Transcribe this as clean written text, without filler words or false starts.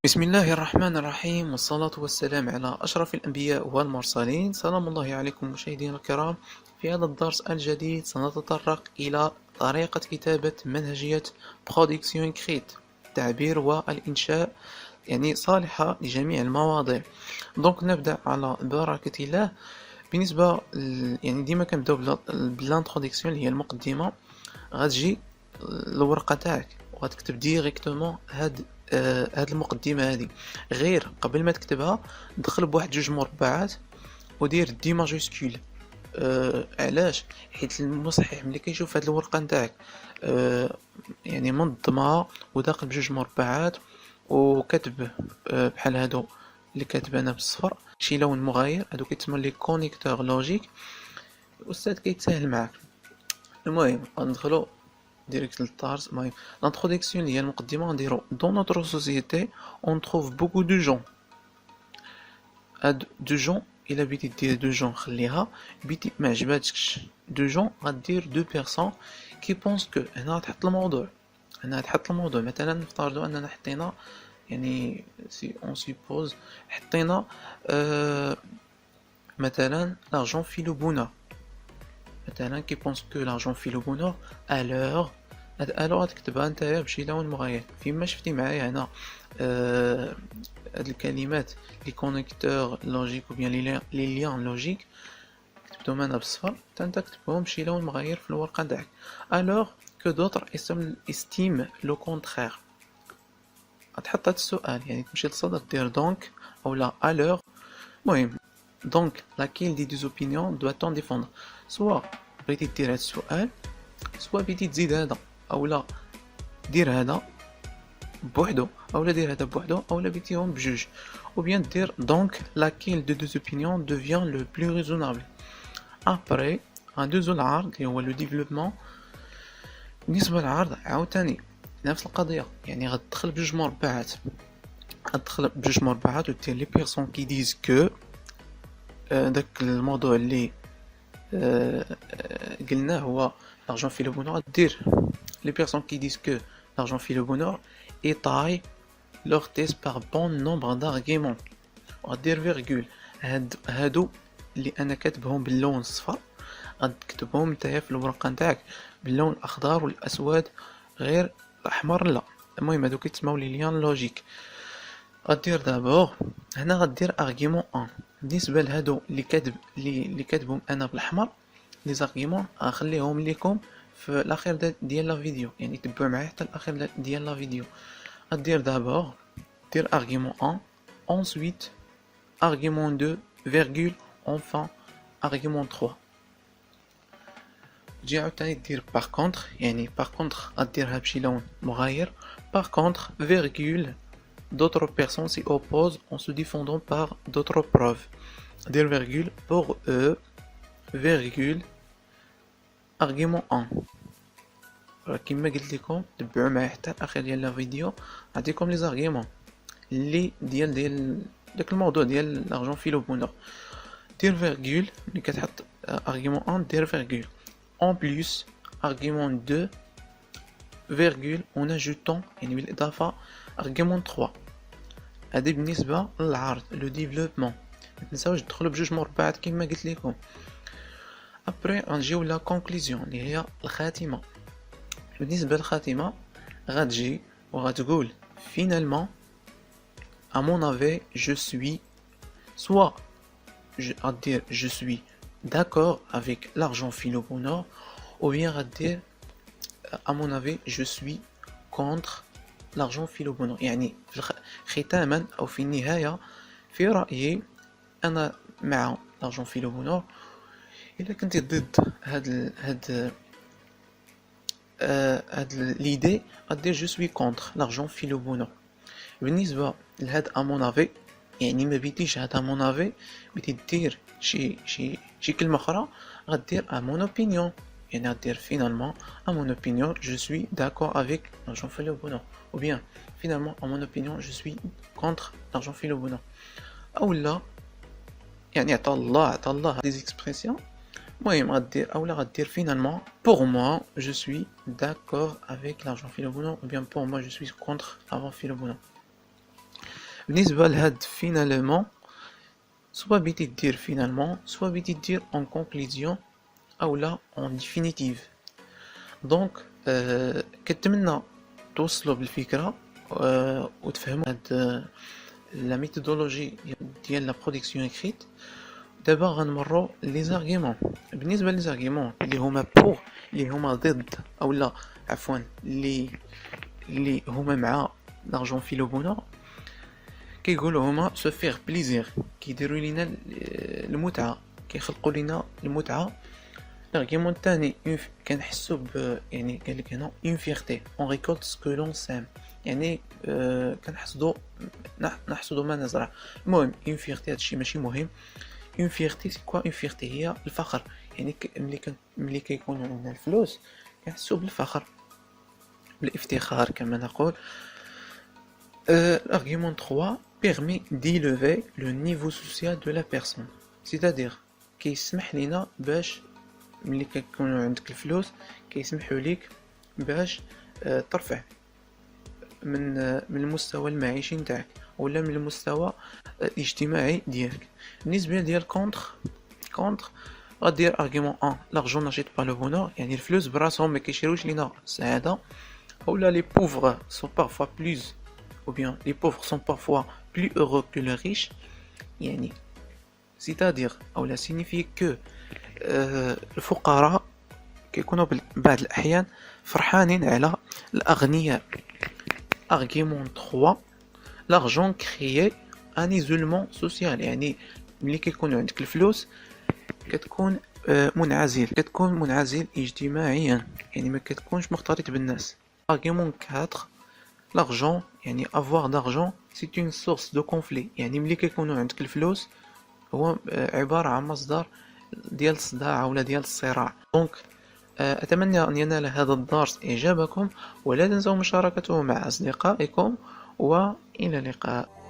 بسم الله الرحمن الرحيم والصلاة والسلام على أشرف الأنبياء والمرسلين. سلام الله عليكم مشاهدينا الكرام. في هذا الدرس الجديد سنتطرق إلى طريقة كتابة منهجية برودكسيون كريت، التعبير والإنشاء، يعني صالحة لجميع المواضيع. دونك نبدأ على بركة الله. بالنسبة يعني ديما كنبداو بالانترودكسيون اللي هي المقدمة. غتجي الورقة تاعك وغتكتب ديريكتومون هاد المقدمة هادي، غير قبل ما تكتبها دخل بواحد جوج مربعات ودير دي ماجيسكول. علاش؟ حيت المصحح ملي كيشوف هاد الورقة نتاعك يعني منظمة وداخل بجوج مربعات وكتب بحال هادو اللي كاتب انا بالصفر شي لون مغاير، هادو كيتسموا لي كونيكتور لوجيك. الاستاذ كيتساهل معاك. المهم غندخلو direct للطارس. المهم l'introduction اللي هي المقدمة غنديرو dans notre société on trouve beaucoup de gens. هاد دو جون الا بغيتي دير دو جون خليها، بغيتي ما عجباتكش دو جون غدير دو بيرسون كي بونس كو. هنا تحط الموضوع، مثلا نفترضوا اننا حطينا يعني سي اون سيبوز حطينا مثلا l'argent في لو بونور، مثلا كي بونس كو l'argent في لو بونور alors غتكتبها نتايا بشي لون مغاير. فيما شفتي معايا هنا هاد الكلمات لي كونيكتور لوجيك او بيان لي ليان لوجيك كتبتهم انا بالصفر، حتى انت كتبهم بشي لون مغاير في الورقه تاعك. alors que d'autres estiment le contraire. غتحط هاد السؤال، يعني تمشي للصدر دير دونك او لا alors. المهم دونك laquelle des deux opinions doit-on défendre. سوا بغيتي دير هاد السؤال، سوا بغيتي تزيد هذا اولا دير هذا بوحدو اولا دير هذا بوحدو اولا بيتيهم بجوج، ou bien دير donc laquelle de deux opinions devient le plus raisonnable. après غندوزو العرض اللي هو لو ديفلوبمون. بالنسبه للعرض عاوتاني نفس القضيه، يعني غتدخل بجوج مربعات ودير لي بيرسون كي ديز كو داك الموضوع اللي قلناه هو l'argent fait le bonheur. دير les personnes qui disent que l'argent fait le bonheur étayent leur thèse par bon nombre d'arguments. غدير فيرغول. هادو اللي انا كاتبهم باللون الصفر غتكتبهم نتايا في الورقه نتاعك باللون الاخضر والاسود، غير الاحمر لا. المهم هادو كيتسموا لي ليان لوجيك. غدير دابور هنا غدير ارغيومون 1. بالنسبه لهادو اللي كاتبهم انا بالاحمر لي زارغيومون غنخليهم ليكم في الاخير ديال لا فيديو، يعني تبعوا معايا حتى الاخير ديال لا فيديو. غدير دابور دير argument 1 ensuite argument 2 virgule enfin argument 3. تجي عاوتاني دير par contre، يعني par contre غديرها بشي لون مغاير. par contre virgule d'autres personnes s'y opposent en se défendant par d'autres preuves. دير virgule pour eux virgule argument 1. كما قلت لكم تبعوا معايا حتى الاخير ديال لا فيديو، نعطيكم لي زارغيومون اللي ديال داك الموضوع ديال l'argent في لو بونور. دير فيرغول ملي كتحط argument 1 دير فيرغول en plus argument 2 virgule en ajoutant يعني بالاضافه argument 3. هذه بالنسبه للعرض لو ديفلوبمون. ما تنساوش تدخلوا بجوج مربعات كما قلت لكم. ابري غنجيو لا كونكلوزيون اللي هي الخاتمه. بالنسبه للخاتمه غتجي وغتقول finalement à mon avis je suis soit je suis d'accord avec l'argent fait le bonheur, ou bien à mon avis je suis contre l'argent fait le bonheur. يعني ختاما او في النهايه في رايي انا مع l'argent fait le bonheur. الا كنتي ضد هاد ليدي غدير جو سوي كونتر l'argent في لو بونور. بالنسبه لهاد امون يعني ما بيتيش هاد امون بيتي دير شي كلمه اخرى غدير امون اوبينيون، يعني غدير finalement à mon opinion je suis d'accord avec l'argent fait le bonheur, ou bien finalement à mon opinion je suis contre l'argent fait le bonheur. اولا يعني عطا الله دي اكسبرسيون. المهم غدير finalement pour moi je suis d'accord avec l'argent fait le bonheur, ou bien pour moi je suis contre l'argent fait le bonheur. بالنسبة لهاد فينالمون، سوا بغيتي دير فينالمون، سوا بغيتي دير اون كونكليزيون او لا اون ديفينيتيف. دونك كنتمنى توصلوا بالفكرة وتفهموا هاد لا ميثودولوجي ديال لا برودكسيون اكريت. دابا غنمروا لي زارغيومون. بالنسبه لي زارغيومون اللي هما بور، اللي هما ضد او لا عفوا اللي هما مع لارجون فيلو، كيقولوا هما سو فيغ بليزير، كيديروا لينا المتعه، كيخلقوا لينا المتعه. الارغيومون الثاني كنحسوا يعني قال لك هنا اون فيرتي اون ريكولت سكو لون سام، يعني نحصدوا ما نزرع. المهم اون فيرتي هادشي ماشي مهم. اون فيرتي سي كوا؟ اون فيرتي هي الفخر، يعني ملي كيكون عندنا الفلوس كنحسوا بالفخر، بالافتخار كما نقول. l'argument 3 permet d'élever le niveau social de la personne. c'est-à-dire كيسمح لينا باش ملي كيكون عندك الفلوس كيسمحوا ليك باش ترفع من المستوى المعيشي نتاعك ولا من المستوى الاجتماعي ديالك. بالنسبه ديال كونتر غدير ارغيومون 1 l'argent n'achète pas le bonheur، يعني الفلوس براسهم ما كيشريوش لينا السعاده. اولا les pauvres sont parfois plus ou bien les pauvres sont parfois plus heureux que les riches، يعني c'est-à-dire اولا signifie que الفقراء كيكونوا بعض الاحيان فرحانين على الاغنياء. argument 3 l'argent crée un isolement social، يعني ملي كيكون عندك الفلوس كتكون منعزل اجتماعيا، يعني ما كتكونش مختلط بالناس. argument 4 l'argent يعني avoir d'argent c'est une source de conflit، يعني ملي كيكونوا عندك الفلوس هو عبارة عن مصدر ديال الصداع ولا ديال الصراع. دونك أتمنى أن ينال هذا الدرس إعجابكم، ولا تنسوا مشاركته مع أصدقائكم، وإلى اللقاء.